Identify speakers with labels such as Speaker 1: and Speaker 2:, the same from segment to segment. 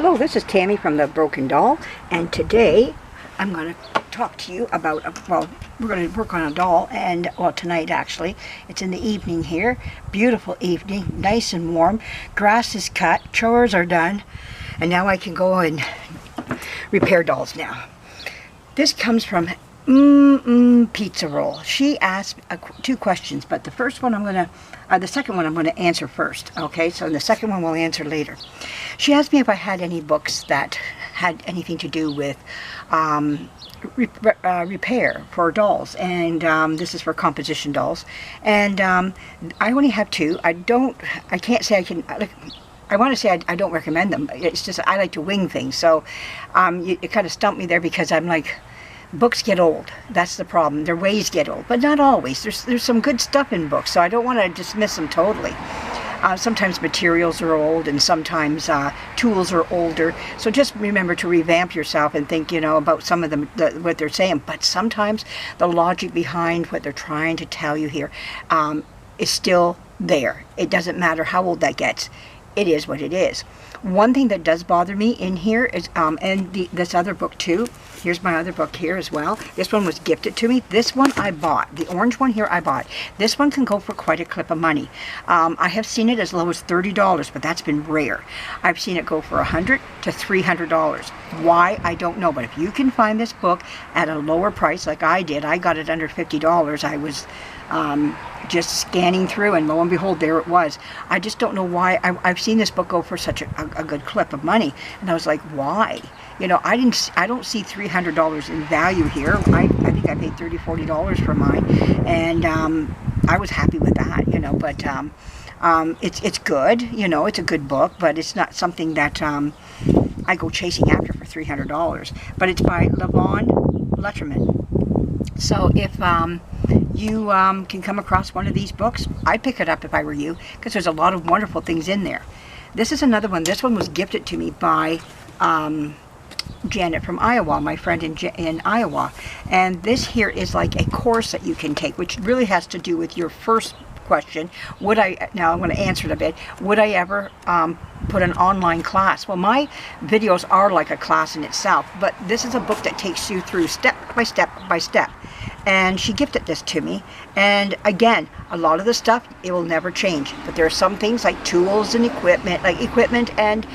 Speaker 1: Hello, this is Tammy from the Broken Doll, and today I'm going to talk to you about, well, we're going to work on a doll, and, well, tonight actually. It's in the evening here. Beautiful evening, nice and warm. Grass is cut, chores are done, and now I can go and repair dolls now. This comes from Mmmmmpizzaroll. She asked two questions, but the first one the second one I'm going to answer first. Okay, so the second one we'll answer later. She asked me if I had any books that had anything to do with repair for dolls, and this is for composition dolls. And I only have two. I can't say I can. I want to say I don't recommend them. It's just I like to wing things. So it kind of stumped me there because I'm like, books get old. That's the problem. Their ways get old, but not always. There's some good stuff in books, so I don't want to dismiss them totally. Sometimes materials are old, and sometimes tools are older. So just remember to revamp yourself and think, about some of them, what they're saying. But sometimes the logic behind what they're trying to tell you here is still there. It doesn't matter how old that gets. It is what it is. One thing that does bother me in here is, and this other book too, here's my other book here as well. This one was gifted to me. This one I bought. The orange one here I bought. This one can go for quite a clip of money. I have seen it as low as $30, but that's been rare. I've seen it go for $100 to $300. Why? I don't know. But if you can find this book at a lower price like I did, I got it under $50. I was just scanning through, and lo and behold, there it was. I just don't know why. I've seen this book go for such a good clip of money, and I was like, why? I don't see $300 in value here. I think I paid $30, $40 for mine, and I was happy with that, but it's good, it's a good book, but it's not something that I go chasing after for $300. But it's by Levon Letterman. So if you can come across one of these books, I'd pick it up if I were you, because there's a lot of wonderful things in there. This is another one. This one was gifted to me by Janet from Iowa, my friend in Iowa. And this here is like a course that you can take, which really has to do with your first question. Now I'm going to answer it a bit. Would I ever put an online class? Well, my videos are like a class in itself, but this is a book that takes you through step by step by step. And she gifted this to me, and again, a lot of the stuff, it will never change, but there are some things like tools and equipment, and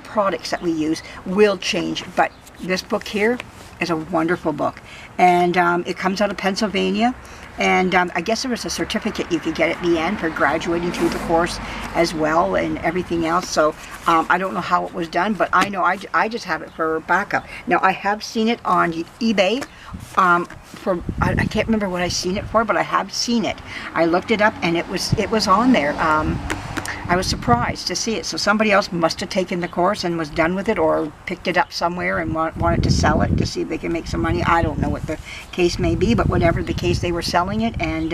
Speaker 1: products that we use will change. But this book here is a wonderful book, and it comes out of Pennsylvania. And I guess there was a certificate you could get at the end for graduating through the course as well, and everything else. So I don't know how it was done, but I know I just have it for backup. Now I have seen it on eBay I can't remember what I've seen it for, but I have seen it. I looked it up, and it was on there. I was surprised to see it. So somebody else must have taken the course and was done with it, or picked it up somewhere and wanted to sell it to see if they can make some money. I don't know what the case may be, but whatever the case, they were selling it. And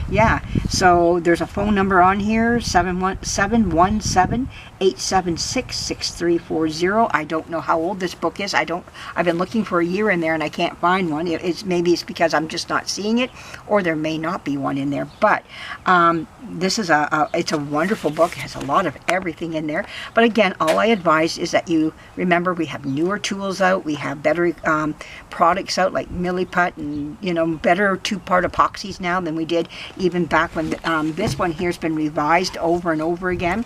Speaker 1: yeah, so there's a phone number on here, 717-876-6340. I don't know how old this book is. I've been looking for a year in there, and I can't find one. Maybe it's because I'm just not seeing it, or there may not be one in there. But this is it's a wonderful book. It has a lot of everything in there. But again, all I advise is that you remember we have newer tools out. We have better products out, like Milliput, and better two-part epoxies now than we did even back when this one here has been revised over and over again.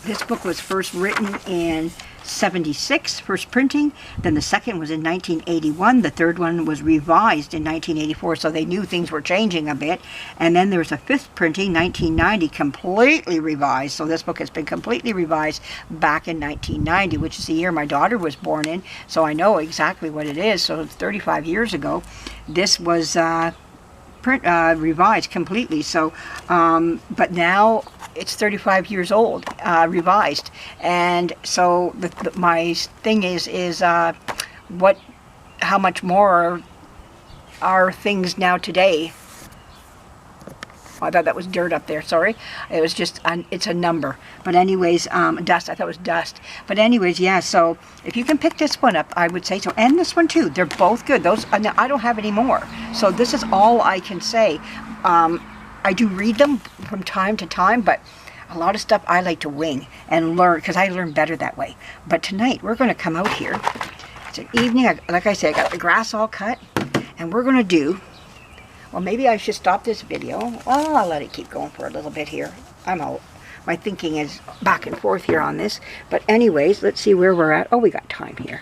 Speaker 1: This book was first written in '76, first printing. Then the second was in 1981. The third one was revised in 1984, so they knew things were changing a bit. And then there was a fifth printing, 1990, completely revised. So this book has been completely revised back in 1990, which is the year my daughter was born in. So I know exactly what it is. So 35 years ago, this was revised completely. So, but now it's 35 years old, revised. And so my thing is how much more are things now today. I thought that was dirt up there, sorry. It was just, it's a number. But anyways, dust, I thought it was dust. But anyways, yeah, so if you can pick this one up, I would say so. And this one too, they're both good. Those, I don't have any more. So this is all I can say. I do read them from time to time, but a lot of stuff I like to wing and learn, because I learn better that way. But tonight we're going to come out here. It's an evening. Like I said, I got the grass all cut, and we're going to do, well, maybe I should stop this video. Well, I'll let it keep going for a little bit here. I'm out. My thinking is back and forth here on this. But anyways, let's see where we're at. Oh, we got time here.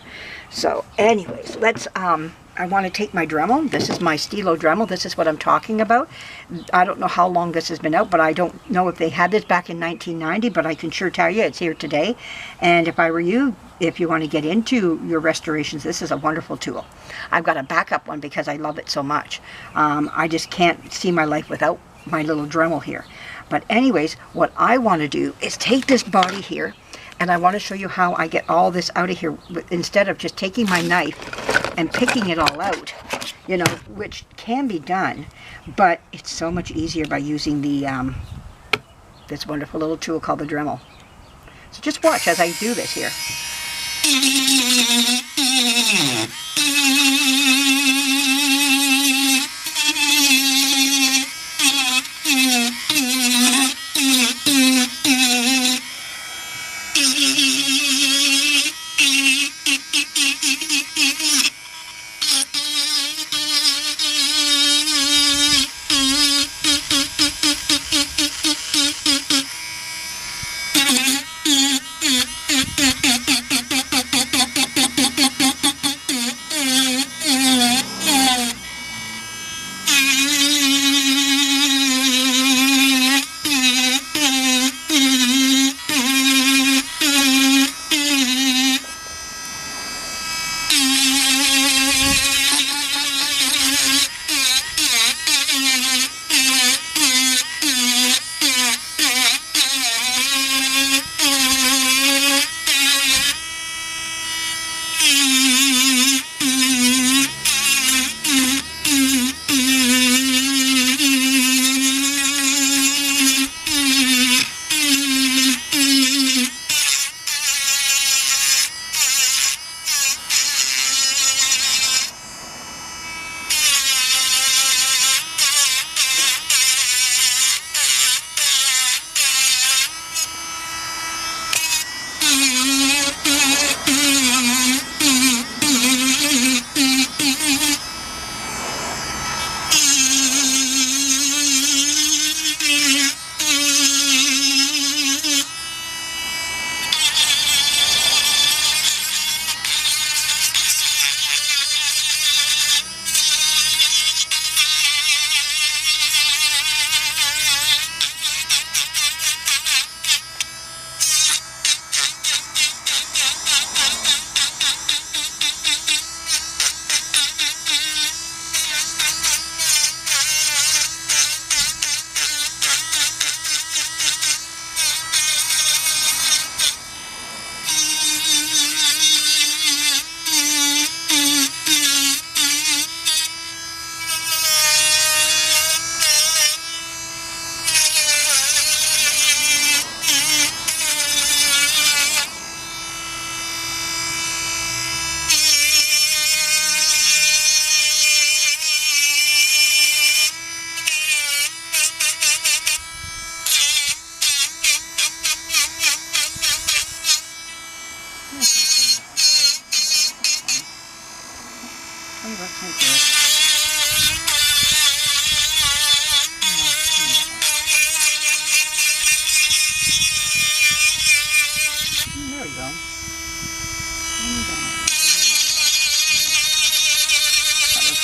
Speaker 1: So anyways, let's, I want to take my Dremel. This is my Stilo Dremel. This is what I'm talking about. I don't know how long this has been out, but I don't know if they had this back in 1990, but I can sure tell you it's here today. And if I were you, if you want to get into your restorations, this is a wonderful tool. I've got a backup one because I love it so much. I just can't see my life without my little Dremel here. But anyways, what I want to do is take this body here, and I want to show you how I get all this out of here instead of just taking my knife and picking it all out, you know, which can be done, but it's so much easier by using the this wonderful little tool called the Dremel. So just watch as I do this here.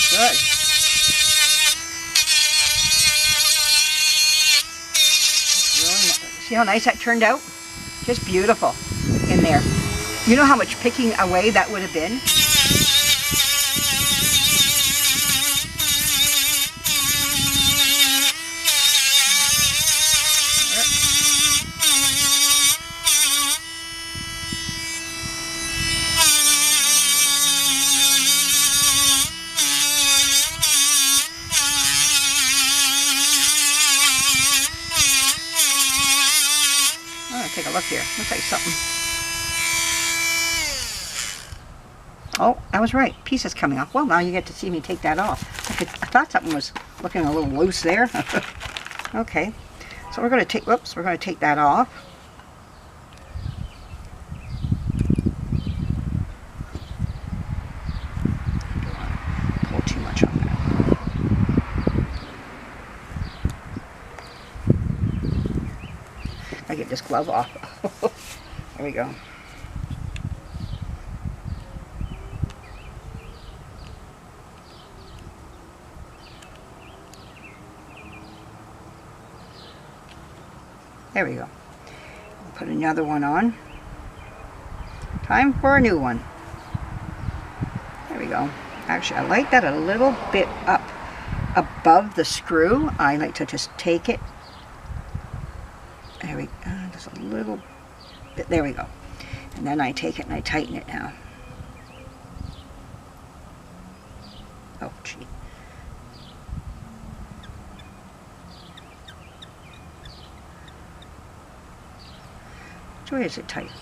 Speaker 1: Good. See how nice that turned out? Just beautiful in there. You know how much picking away that would have been? Take a look here. Looks like something. Oh, I was right. Pieces coming off. Well, now you get to see me take that off. I thought something was looking a little loose there. Okay. So we're going to take, whoops, we're going to take that off. Don't want to pull too much on that. I get this glove off. There we go. There we go. Put another one on. Time for a new one. There we go. Actually, I like that a little bit up above the screw. I like to just take it. There we go. Just a little bit. There we go. And then I take it and I tighten it now. Oh, gee. Which way is it tightening?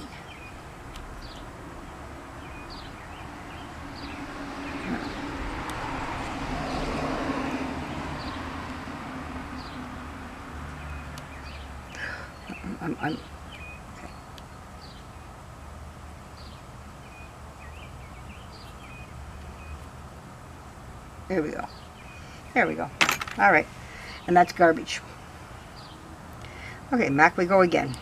Speaker 1: Okay. There we go. There we go. All right. And that's garbage. Okay, back we go again.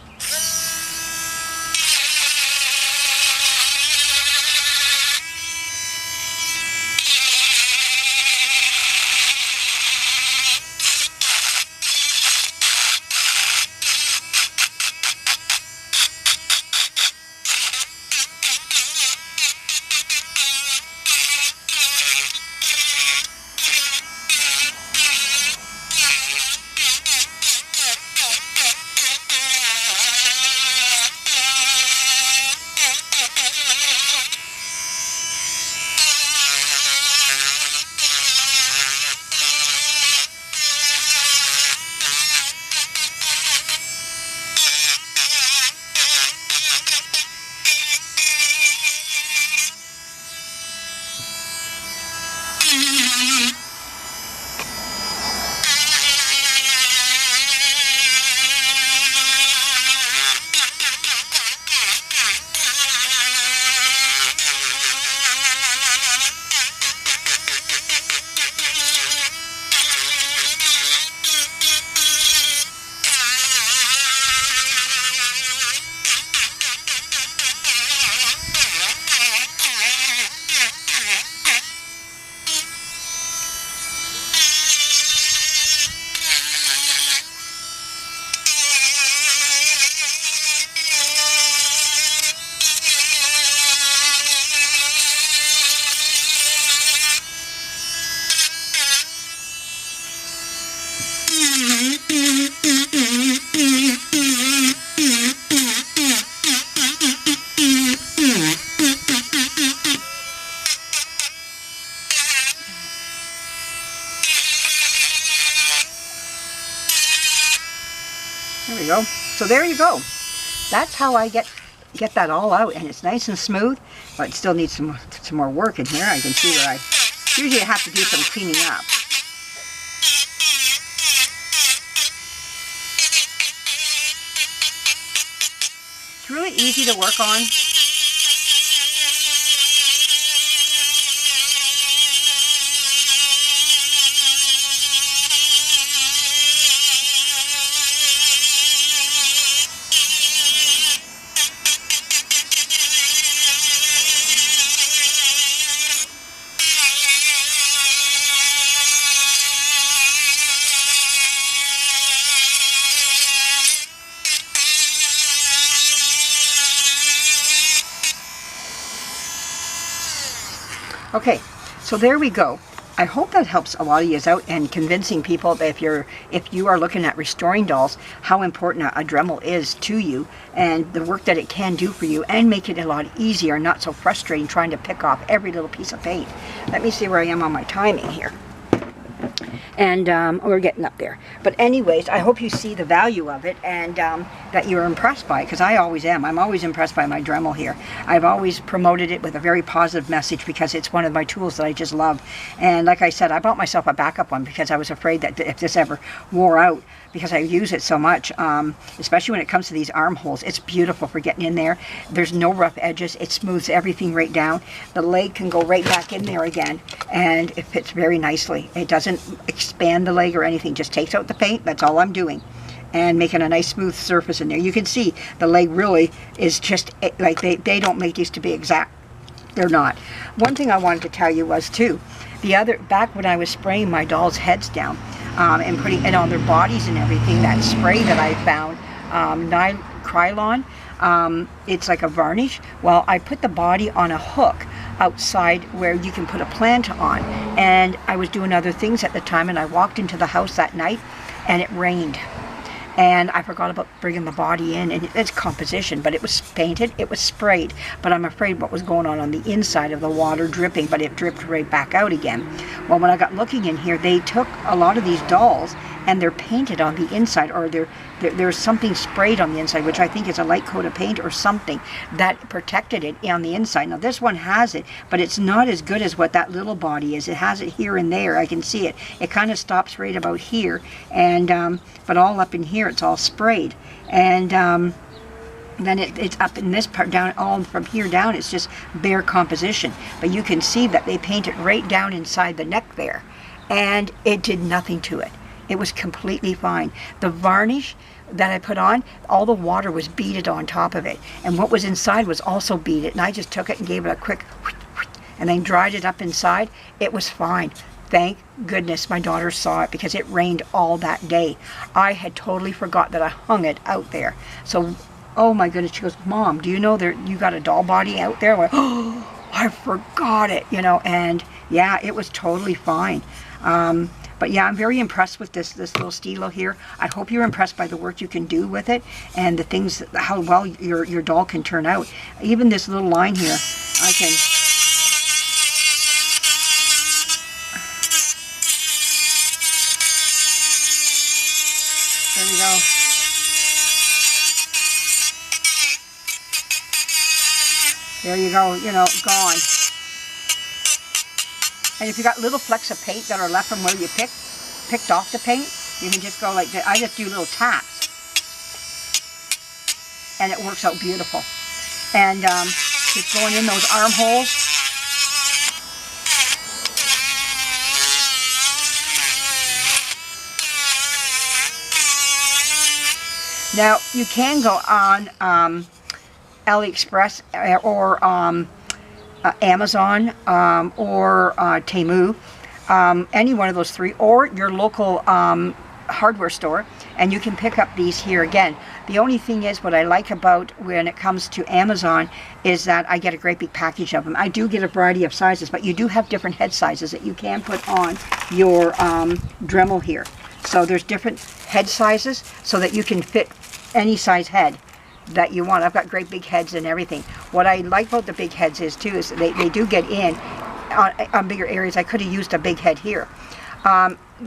Speaker 1: There we go. So there you go. That's how I get that all out, and it's nice and smooth, but it still needs some more work in here. I can see where I usually have to do some cleaning up. It's really easy to work on. Okay, so there we go. I hope that helps a lot of you out and convincing people that if you are looking at restoring dolls, how important a Dremel is to you and the work that it can do for you, and make it a lot easier, not so frustrating trying to pick off every little piece of paint. Let me see where I am on my timing here. And we're getting up there. But anyways, I hope you see the value of it, and that you're impressed by it, because I always am. I'm always impressed by my Dremel here. I've always promoted it with a very positive message because it's one of my tools that I just love. And like I said, I bought myself a backup one because I was afraid that if this ever wore out, because I use it so much, especially when it comes to these armholes. It's beautiful for getting in there. There's no rough edges. It smooths everything right down. The leg can go right back in there again, and it fits very nicely. It doesn't expand the leg or anything. Just takes out the paint. That's all I'm doing, and making a nice smooth surface in there. You can see the leg really is just like they don't make these to be exact. They're not. One thing I wanted to tell you was too, back when I was spraying my dolls' heads down, and putting it on their bodies and everything, that spray that I found, Krylon, it's like a varnish. Well, I put the body on a hook outside where you can put a plant on, and I was doing other things at the time, and I walked into the house that night and it rained. And I forgot about bringing the body in, and it's composition, but it was painted, it was sprayed, but I'm afraid what was going on the inside of the water dripping, but it dripped right back out again. Well, when I got looking in here, they took a lot of these dolls and they're painted on the inside, or there's something sprayed on the inside, which I think is a light coat of paint or something that protected it on the inside. Now this one has it, but it's not as good as what that little body is. It has it here and there. I can see it. It kind of stops right about here, and but all up in here it's all sprayed, and then it's up in this part down, all from here down it's just bare composition. But you can see that they painted right down inside the neck there, and it did nothing to it. It was completely fine. The varnish that I put on, all the water was beaded on top of it, and what was inside was also beaded, and I just took it and gave it a quick and then dried it up inside. It was fine. Thank goodness my daughter saw it, because it rained all that day. I had totally forgot that I hung it out there. So, oh my goodness, she goes, Mom, do you know you got a doll body out there? I went, oh, I forgot it, you know, and yeah, it was totally fine. But yeah, I'm very impressed with this little stilo here. I hope you're impressed by the work you can do with it, and the things, how well your doll can turn out. Even this little line here, I can... There we go. There you go, you know, gone. And if you got little flecks of paint that are left from where you picked off the paint, you can just go like that. I just do little taps, and it works out beautiful. And just going in those armholes. Now you can go on AliExpress or Amazon or Temu, any one of those three, or your local hardware store, and you can pick up these here. Again, the only thing is, what I like about when it comes to Amazon is that I get a great big package of them. I do get a variety of sizes, but you do have different head sizes that you can put on your Dremel here. So there's different head sizes so that you can fit any size head that you want. I've got great big heads and everything. What I like about the big heads is too, is they do get in on bigger areas. I could have used a big head here.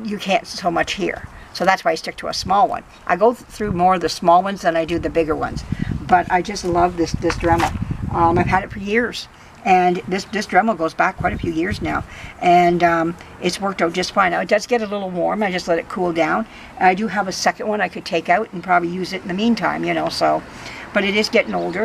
Speaker 1: You can't so much here. So that's why I stick to a small one. I go through more of the small ones than I do the bigger ones. But I just love this Dremel. I've had it for years. And this Dremel goes back quite a few years now. And it's worked out just fine. Now it does get a little warm. I just let it cool down. I do have a second one I could take out and probably use it in the meantime, you know, so. But it is getting older.